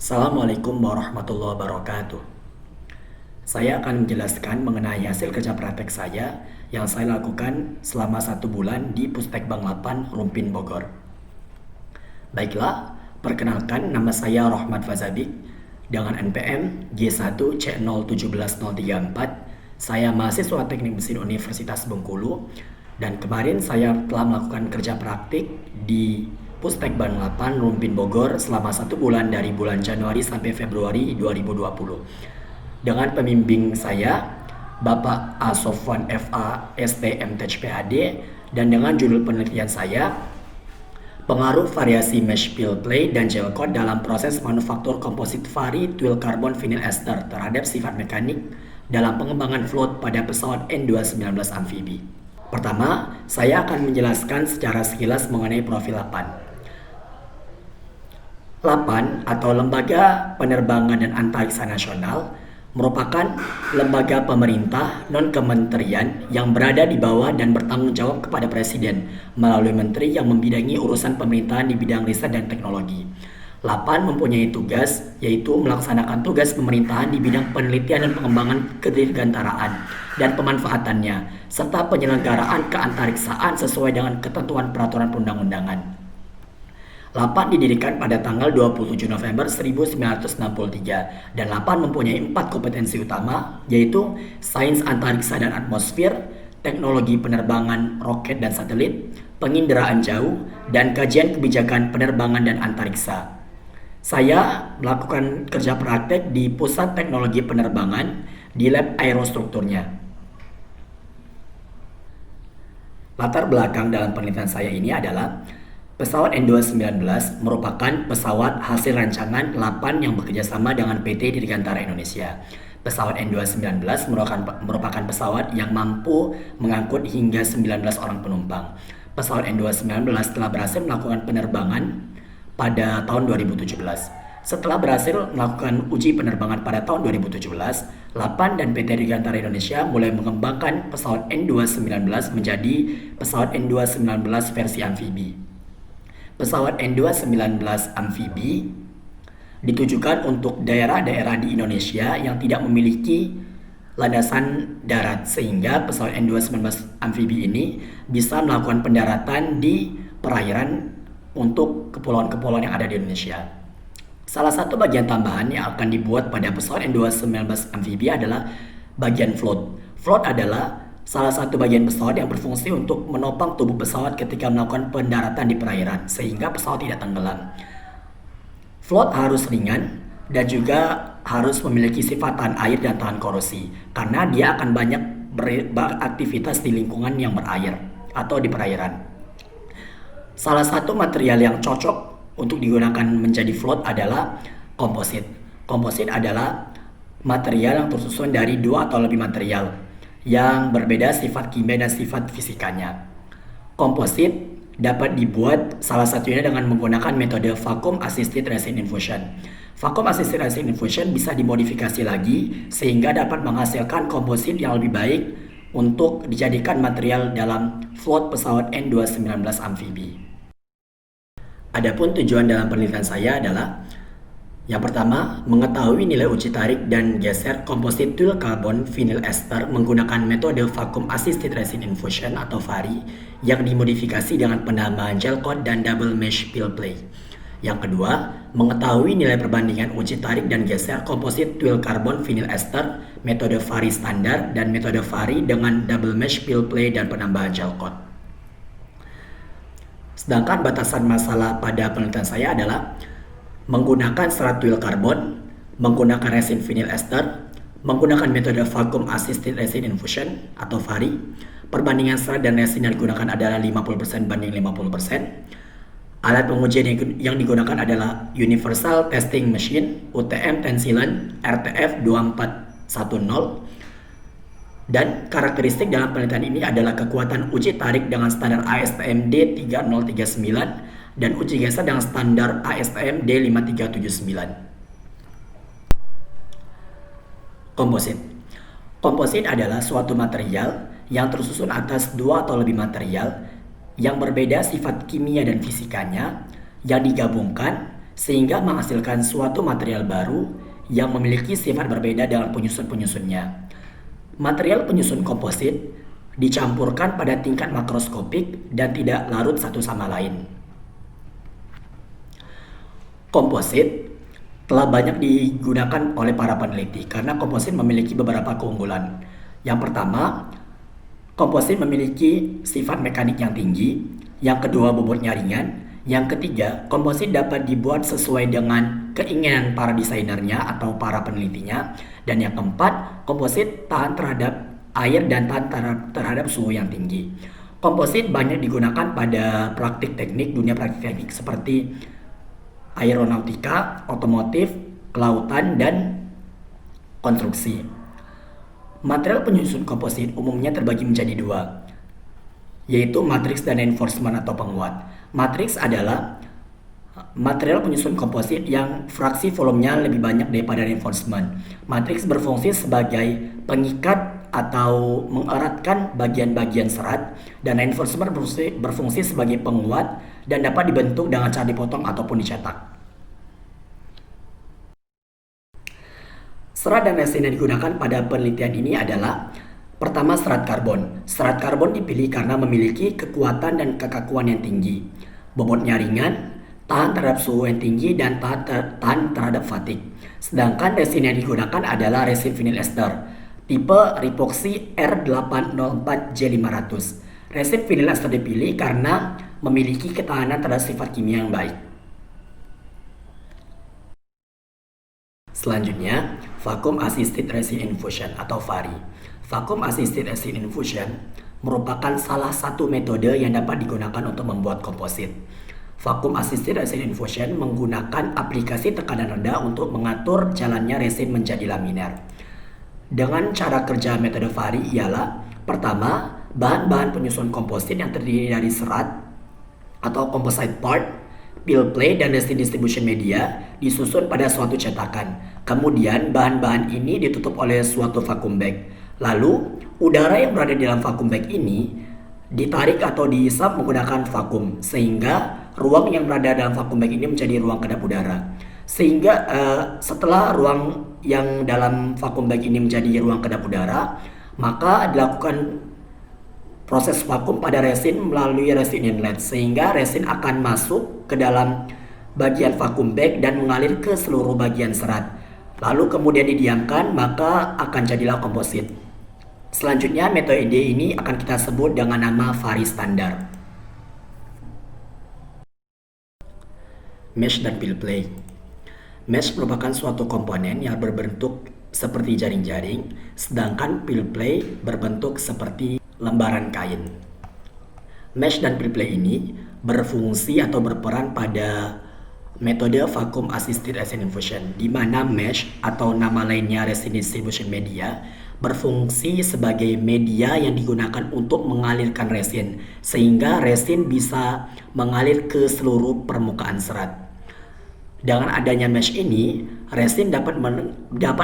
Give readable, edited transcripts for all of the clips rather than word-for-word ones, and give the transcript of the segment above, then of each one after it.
Assalamualaikum warahmatullahi wabarakatuh. Saya akan menjelaskan mengenai hasil kerja praktek saya yang saya lakukan selama 1 bulan di Pustek Bank 8 Rumpin Bogor. Baiklah, perkenalkan nama saya Rohmat Fazabik dengan NPM G1C017034. Saya mahasiswa Teknik Mesin Universitas Bengkulu dan kemarin saya telah melakukan kerja praktik di Pustek Bank 8 Rumpin Bogor selama 1 bulan dari bulan Januari sampai Februari 2020 dengan pembimbing saya Bapak A. Sofwan FA STM PhD dan dengan judul penelitian saya pengaruh variasi mesh peel play dan gel coat dalam proses manufaktur komposit vari twill carbon vinyl ester terhadap sifat mekanik dalam pengembangan float pada pesawat N219 amfibi. Pertama, saya akan menjelaskan secara sekilas mengenai profil 8. 8 atau Lembaga Penerbangan dan Antariksa Nasional merupakan lembaga pemerintah non-kementerian yang berada di bawah dan bertanggung jawab kepada Presiden melalui menteri yang membidangi urusan pemerintahan di bidang riset dan teknologi. 8 mempunyai tugas yaitu melaksanakan tugas pemerintahan di bidang penelitian dan pengembangan kedirgantaraan dan pemanfaatannya serta penyelenggaraan keantariksaan sesuai dengan ketentuan peraturan perundang-undangan. 8 didirikan pada tanggal 27 November 1963 dan 8 mempunyai 4 kompetensi utama yaitu sains antariksa dan atmosfer, teknologi penerbangan roket dan satelit, penginderaan jauh, dan kajian kebijakan penerbangan dan antariksa. Saya melakukan kerja praktek di Pusat Teknologi Penerbangan di lab aerostrukturnya. Latar belakang dalam penelitian saya ini adalah pesawat N219 merupakan pesawat hasil rancangan 8 yang bekerjasama dengan PT Dirgantara Indonesia. Pesawat N219 merupakan pesawat yang mampu mengangkut hingga 19 orang penumpang. Pesawat N219 telah berhasil melakukan penerbangan pada tahun 2017. Setelah berhasil melakukan uji penerbangan pada tahun 2017, 8 dan PT Dirgantara Indonesia mulai mengembangkan pesawat N219 menjadi pesawat N219 versi amfibi. Pesawat N219 amfibi ditujukan untuk daerah-daerah di Indonesia yang tidak memiliki landasan darat sehingga pesawat N219 amfibi ini bisa melakukan pendaratan di perairan untuk kepulauan-kepulauan yang ada di Indonesia. Salah satu bagian tambahan yang akan dibuat pada pesawat N219 amfibi adalah bagian float. Float adalah salah satu bagian pesawat yang berfungsi untuk menopang tubuh pesawat ketika melakukan pendaratan di perairan sehingga pesawat tidak tenggelam. Float harus ringan dan juga harus memiliki sifat tahan air dan tahan korosi karena dia akan banyak beraktivitas di lingkungan yang berair atau di perairan. Salah satu material yang cocok untuk digunakan menjadi float adalah komposit. Komposit adalah material yang tersusun dari 2 atau lebih material yang berbeda sifat kimia dan sifat fisikanya. Komposit dapat dibuat salah satunya dengan menggunakan metode vacuum assisted resin infusion. Vacuum assisted resin infusion bisa dimodifikasi lagi sehingga dapat menghasilkan komposit yang lebih baik untuk dijadikan material dalam float pesawat N219 amfibi. Adapun tujuan dalam penelitian saya adalah yang pertama, mengetahui nilai uji tarik dan geser komposit twill carbon vinyl ester menggunakan metode vacuum assisted resin infusion atau VARI yang dimodifikasi dengan penambahan gel coat dan double mesh peel play. Yang kedua, mengetahui nilai perbandingan uji tarik dan geser komposit twill carbon vinyl ester metode VARI standar dan metode VARI dengan double mesh peel play dan penambahan gel coat. Sedangkan batasan masalah pada penelitian saya adalah menggunakan serat twill carbon, menggunakan resin vinyl ester, menggunakan metode vacuum assisted resin infusion atau VARI. Perbandingan serat dan resin yang digunakan adalah 50% banding 50%. Alat pengujian yang digunakan adalah Universal Testing Machine UTM Tensilen RTF 2410. Dan karakteristik dalam penelitian ini adalah kekuatan uji tarik dengan standar ASTM D3039 dan uji geser dengan standar ASTM D5379. Komposit. Komposit adalah suatu material yang tersusun atas 2 atau lebih material yang berbeda sifat kimia dan fisikanya yang digabungkan sehingga menghasilkan suatu material baru yang memiliki sifat berbeda dengan penyusun-penyusunnya. Material penyusun komposit dicampurkan pada tingkat makroskopik dan tidak larut satu sama lain. Komposit telah banyak digunakan oleh para peneliti karena komposit memiliki beberapa keunggulan. Yang pertama, komposit memiliki sifat mekanik yang tinggi. Yang kedua, bobotnya ringan. Yang ketiga, komposit dapat dibuat sesuai dengan keinginan para desainernya atau para penelitinya. Dan yang keempat, komposit tahan terhadap air dan tahan terhadap suhu yang tinggi. Komposit banyak digunakan pada praktik teknik, dunia praktik teknik seperti aeronautika, otomotif, kelautan, dan konstruksi. Material penyusun komposit umumnya terbagi menjadi dua, yaitu matriks dan reinforcement atau penguat. Matriks adalah material penyusun komposit yang fraksi volumenya lebih banyak daripada reinforcement. Matriks berfungsi sebagai pengikat atau mengeratkan bagian-bagian serat, dan reinforcement berfungsi sebagai penguat dan dapat dibentuk dengan cara dipotong ataupun dicetak. Serat dan resin yang digunakan pada penelitian ini adalah: pertama, serat karbon. Serat karbon dipilih karena memiliki kekuatan dan kekakuan yang tinggi, bobotnya ringan, tahan terhadap suhu yang tinggi, dan tahan terhadap fatigue. Sedangkan resin yang digunakan adalah resin vinyl ester tipe Ripoxy R804J500. Resin vinyl ester dipilih karena memiliki ketahanan terhadap sifat kimia yang baik. Selanjutnya, Vacuum Assisted Resin Infusion atau VARI. Vacuum Assisted Resin Infusion merupakan salah satu metode yang dapat digunakan untuk membuat komposit. Vacuum Assisted Resin Infusion menggunakan aplikasi tekanan rendah untuk mengatur jalannya resin menjadi laminer. Dengan cara kerja metode VARI ialah: pertama, bahan-bahan penyusun komposit yang terdiri dari serat atau composite part, peel plate, dan resin distribution media disusun pada suatu cetakan. Kemudian bahan-bahan ini ditutup oleh suatu vacuum bag. Lalu udara yang berada di dalam vacuum bag ini ditarik atau dihisap menggunakan vakum, sehingga ruang yang berada dalam vacuum bag ini menjadi ruang kedap udara. Sehingga setelah ruang yang dalam vacuum bag ini menjadi ruang kedap udara, maka dilakukan proses vakum pada resin melalui resin inlet, sehingga resin akan masuk ke dalam bagian vacuum bag dan mengalir ke seluruh bagian serat. Lalu kemudian didiamkan, maka akan jadilah komposit. Selanjutnya, metode ini akan kita sebut dengan nama VARI standar. Mesh dan peel plate. Mesh merupakan suatu komponen yang berbentuk seperti jaring-jaring, sedangkan peel plate berbentuk seperti lembaran kain. Mesh dan peel plate ini berfungsi atau berperan pada metode Vacuum Assisted Resin Infusion, di mana mesh atau nama lainnya resin distribution media berfungsi sebagai media yang digunakan untuk mengalirkan resin, sehingga resin bisa mengalir ke seluruh permukaan serat. Dengan adanya mesh ini, resin dapat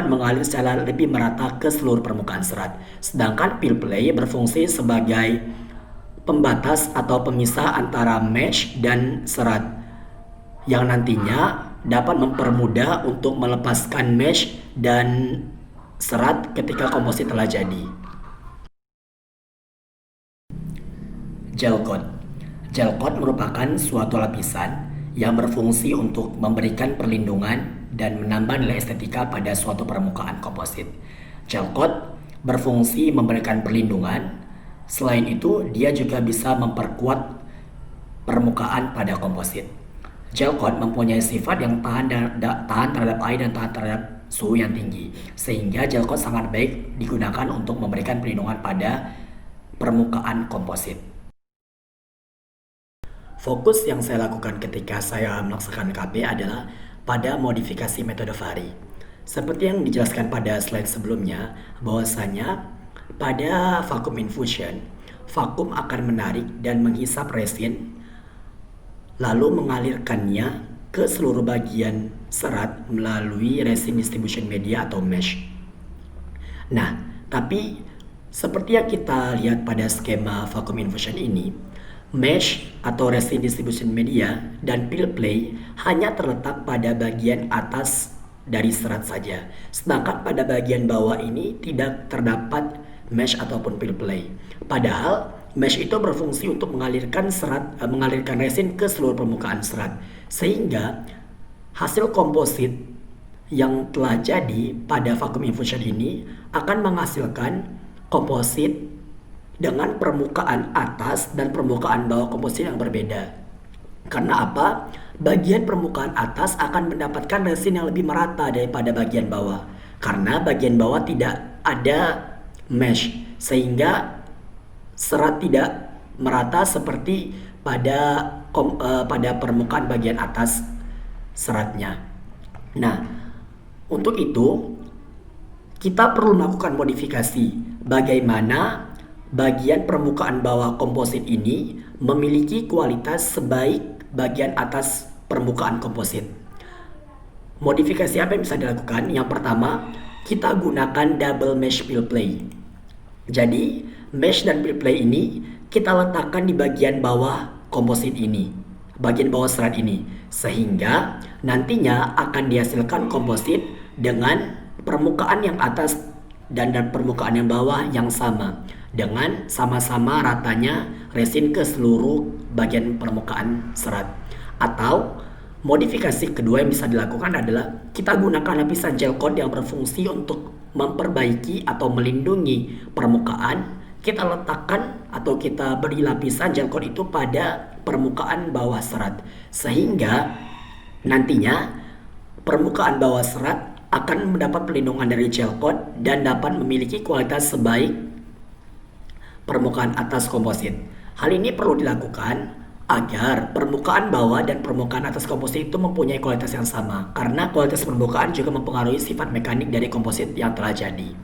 mengalir secara lebih merata ke seluruh permukaan serat. Sedangkan peel plate berfungsi sebagai pembatas atau pemisah antara mesh dan serat, yang nantinya dapat mempermudah untuk melepaskan mesh dan serat ketika komposit telah jadi. Gel coat. Gel coat merupakan suatu lapisan yang berfungsi untuk memberikan perlindungan dan menambah nilai estetika pada suatu permukaan komposit. Gel coat berfungsi memberikan perlindungan. Selain itu, dia juga bisa memperkuat permukaan pada komposit. Gel coat mempunyai sifat yang tahan terhadap air dan tahan terhadap suhu yang tinggi, sehingga gel coat sangat baik digunakan untuk memberikan perlindungan pada permukaan komposit. Fokus yang saya lakukan ketika saya melaksanakan KP adalah pada modifikasi metode VARI. Seperti yang dijelaskan pada slide sebelumnya, bahwasanya pada vacuum infusion, vakum akan menarik dan menghisap resin, lalu mengalirkannya ke seluruh bagian serat melalui resin distribution media atau mesh. Nah, tapi seperti yang kita lihat pada skema vacuum infusion ini, Mesh atau resin distribution media dan peel play hanya terletak pada bagian atas dari serat saja. Sedangkan pada bagian bawah ini tidak terdapat mesh ataupun peel play. Padahal mesh itu berfungsi untuk mengalirkan resin ke seluruh permukaan serat. Sehingga hasil komposit yang telah jadi pada vacuum infusion ini akan menghasilkan komposit dengan permukaan atas dan permukaan bawah komposit yang berbeda. Karena apa? Bagian permukaan atas akan mendapatkan resin yang lebih merata daripada bagian bawah. Karena bagian bawah tidak ada mesh, sehingga serat tidak merata seperti pada permukaan bagian atas seratnya. Nah, untuk itu kita perlu melakukan modifikasi bagaimana bagian permukaan bawah komposit ini memiliki kualitas sebaik bagian atas permukaan komposit. Modifikasi apa yang bisa dilakukan? Yang pertama, kita gunakan double mesh peel play. Jadi, mesh dan peel play ini kita letakkan di bagian bawah komposit ini, bagian bawah serat ini, sehingga nantinya akan dihasilkan komposit dengan permukaan yang atas dan permukaan yang bawah yang sama, dengan sama-sama ratanya resin ke seluruh bagian permukaan serat. Atau modifikasi kedua yang bisa dilakukan adalah kita gunakan lapisan gel coat yang berfungsi untuk memperbaiki atau melindungi permukaan. Kita letakkan atau kita beri lapisan gel coat itu pada permukaan bawah serat, sehingga nantinya permukaan bawah serat akan mendapat perlindungan dari gel coat dan dapat memiliki kualitas sebaik permukaan atas komposit. Hal ini perlu dilakukan agar permukaan bawah dan permukaan atas komposit itu mempunyai kualitas yang sama, karena kualitas permukaan juga mempengaruhi sifat mekanik dari komposit yang telah jadi.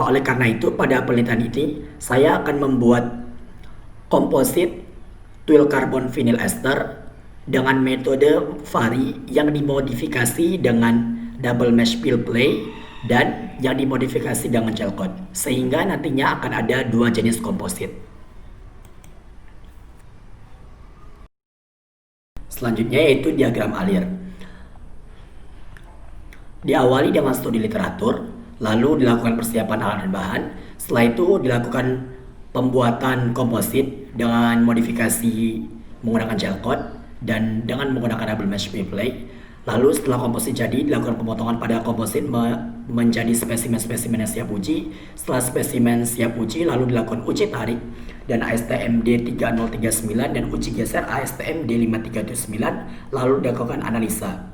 Oleh karena itu, pada penelitian ini saya akan membuat komposit twill carbon vinyl ester dengan metode vari yang dimodifikasi dengan double mesh peel play dan yang dimodifikasi dengan gel coat, sehingga nantinya akan ada dua jenis komposit. Selanjutnya yaitu diagram alir. Diawali dengan studi literatur, lalu dilakukan persiapan alat dan bahan. Setelah itu dilakukan pembuatan komposit dengan modifikasi menggunakan gel coat dan dengan menggunakan double mesh peel play. Lalu setelah komposit jadi, dilakukan pemotongan pada komposit menjadi spesimen-spesimen yang siap uji. Setelah spesimen siap uji, lalu dilakukan uji tarik dan ASTM D3039 dan uji geser ASTM D5379, lalu dilakukan analisa.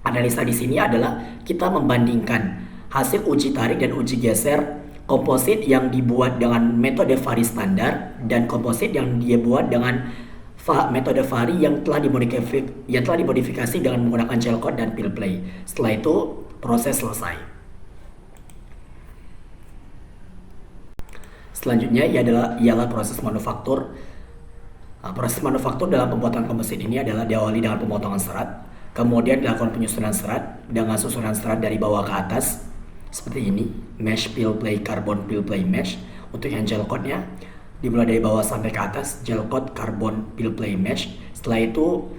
Analisa di sini adalah kita membandingkan hasil uji tarik dan uji geser komposit yang dibuat dengan metode vari standar dan komposit yang dia buat dengan metode vari yang telah dimodifikasi dengan menggunakan gel coat dan peel play. Setelah itu proses selesai. Selanjutnya ialah proses manufaktur. Proses manufaktur dalam pembuatan komposit ini adalah diawali dengan pemotongan serat, kemudian dilakukan penyusunan serat dengan susunan serat dari bawah ke atas seperti ini, mesh peel play carbon peel play mesh. Untuk yang gel coatnya dimulai dari bawah sampai ke atas, gel coat carbon peel play mesh. Setelah itu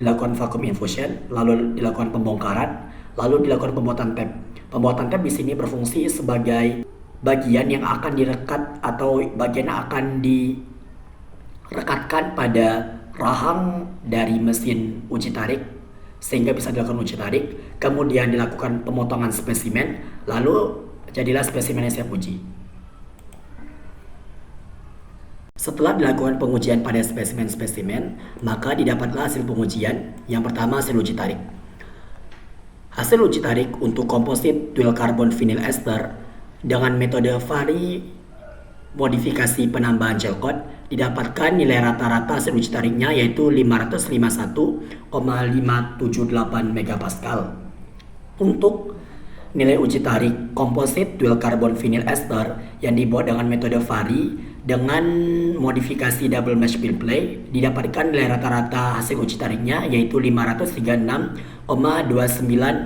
dilakukan vacuum infusion, lalu dilakukan pembongkaran, lalu dilakukan pembuatan tab. Pembuatan tab di sini berfungsi sebagai bagian yang akan direkat atau bagian yang akan direkatkan pada rahang dari mesin uji tarik sehingga bisa dilakukan uji tarik. Kemudian dilakukan pemotongan spesimen, lalu jadilah spesimen yang siap uji. Setelah dilakukan pengujian pada spesimen-spesimen, maka didapatlah hasil pengujian. Yang pertama, hasil uji tarik. Hasil uji tarik untuk komposit twill carbon vinyl ester dengan metode vari modifikasi penambahan gel coat didapatkan nilai rata-rata hasil uji tariknya yaitu 551,578 megapascal. Untuk nilai uji tarik komposit twill carbon vinyl ester yang dibuat dengan metode vari dengan modifikasi double mesh peel play didapatkan nilai rata-rata hasil uji tariknya yaitu 536,29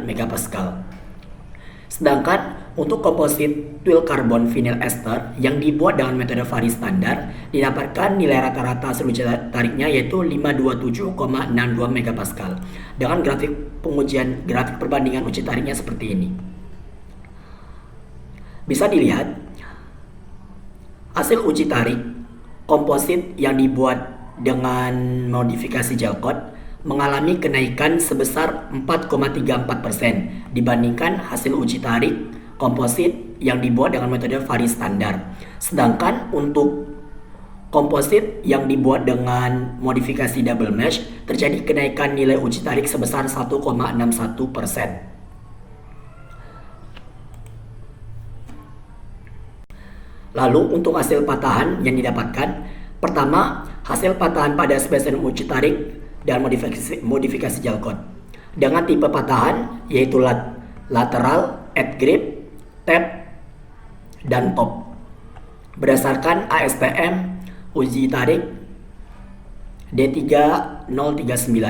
megapascal. Sedangkan Untuk komposit twill carbon vinyl ester yang dibuat dengan metode vari standar, didapatkan nilai rata-rata hasil uji tariknya yaitu 527,62 megapascal. Dengan grafik perbandingan uji tariknya seperti ini. Bisa dilihat hasil uji tarik komposit yang dibuat dengan modifikasi gel coat mengalami kenaikan sebesar 4,34% dibandingkan hasil uji tarik komposit yang dibuat dengan metode vari standar. Sedangkan untuk komposit yang dibuat dengan modifikasi double mesh terjadi kenaikan nilai uji tarik sebesar 1,61%. Lalu untuk hasil patahan yang didapatkan, pertama, hasil patahan pada spesimen uji tarik dan modifikasi gel coat dengan tipe patahan yaitu lateral, edge grip, tap, dan top. Berdasarkan ASTM uji tarik D3039.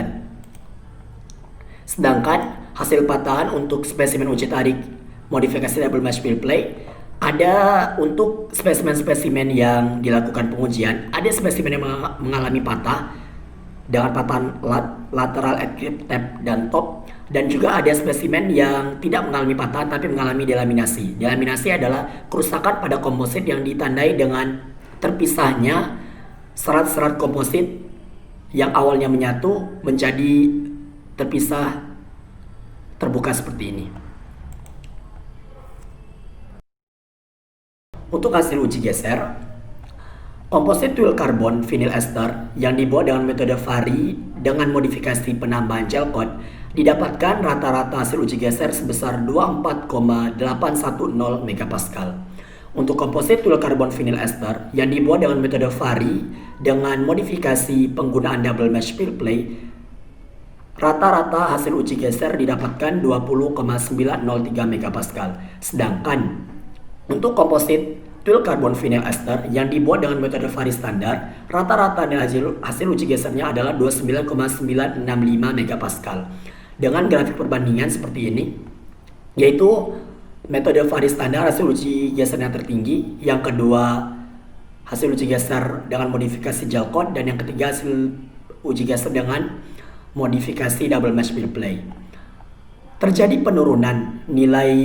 Sedangkan hasil patahan untuk spesimen uji tarik modifikasi double mesh fill play ada untuk spesimen-spesimen yang dilakukan pengujian, ada spesimen yang mengalami patah dengan patahan lateral, edge grip, tap, dan top, dan juga ada spesimen yang tidak mengalami patahan tapi mengalami delaminasi. Delaminasi adalah kerusakan pada komposit yang ditandai dengan terpisahnya serat-serat komposit yang awalnya menyatu menjadi terpisah terbuka seperti ini. Untuk hasil uji geser, komposit twill carbon vinyl ester yang dibuat dengan metode vari dengan modifikasi penambahan gel coat didapatkan rata-rata hasil uji geser sebesar 24,810 megapascal. Untuk komposit twill carbon vinyl ester yang dibuat dengan metode vari dengan modifikasi penggunaan double mesh fill play, rata-rata hasil uji geser didapatkan 20,903 megapascal. Sedangkan untuk komposit twill carbon vinyl ester yang dibuat dengan metode vari standar, rata-rata hasil uji gesernya adalah 29,965 megapascal. Dengan grafik perbandingan seperti ini, yaitu metode vari standar hasil uji gesernya tertinggi, yang kedua hasil uji geser dengan modifikasi gel coat, dan yang ketiga hasil uji geser dengan modifikasi double mesh fill play. Terjadi penurunan nilai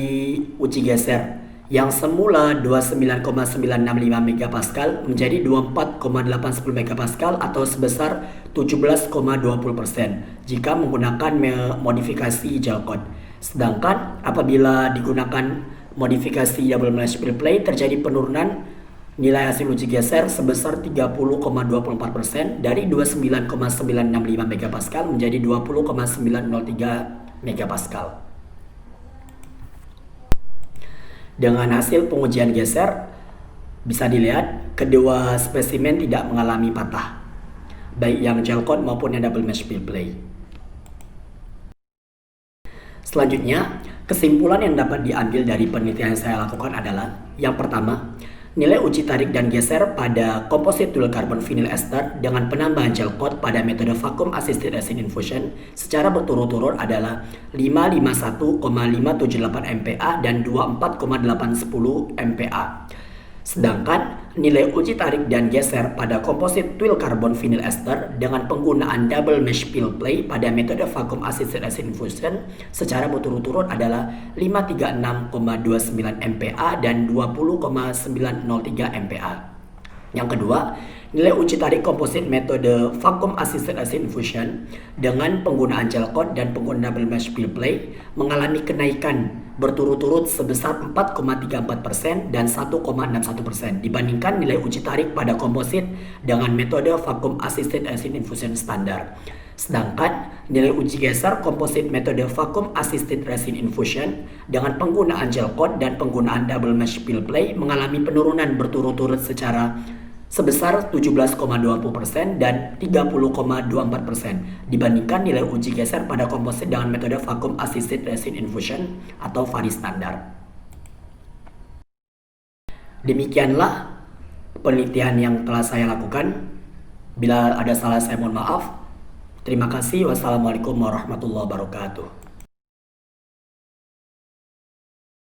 uji geser yang semula 29,965 megapascal menjadi 24,810 megapascal atau sebesar 17,20% jika menggunakan modifikasi gel coat. Sedangkan apabila digunakan modifikasi double mesh fill play terjadi penurunan nilai hasil uji geser sebesar 30,24% dari 29,965 megapascal menjadi 20,903 megapascal. Dengan hasil pengujian geser, bisa dilihat kedua spesimen tidak mengalami patah, baik yang gel coat maupun yang double mesh fill play. Selanjutnya, kesimpulan yang dapat diambil dari penelitian yang saya lakukan adalah, yang pertama, nilai uji tarik dan geser pada komposit twill carbon vinyl ester dengan penambahan gel coat pada metode vacuum assisted resin infusion secara berturut-turut adalah 551,578 MPa dan 24,810 MPa. Sedangkan nilai uji tarik dan geser pada komposit twill carbon vinyl ester dengan penggunaan double mesh fill play pada metode vacuum assisted resin infusion secara berturut-turut adalah 536,29 MPa dan 20,903 MPa. Yang kedua, nilai uji tarik komposit metode vacuum assisted resin infusion dengan penggunaan gel coat dan penggunaan double mesh fill play mengalami kenaikan berturut-turut sebesar 4,34% dan 1,61% dibandingkan nilai uji tarik pada komposit dengan metode vacuum assisted resin infusion standar. Sedangkan nilai uji geser komposit metode vacuum assisted resin infusion dengan penggunaan gel coat dan penggunaan double mesh fill play mengalami penurunan berturut-turut sebesar 17,20% dan 30,24% dibandingkan nilai uji geser pada komposit dengan metode vacuum assisted resin infusion atau vari standar. Demikianlah penelitian yang telah saya lakukan. Bila ada salah saya mohon maaf. Terima kasih. Wassalamualaikum warahmatullahi wabarakatuh.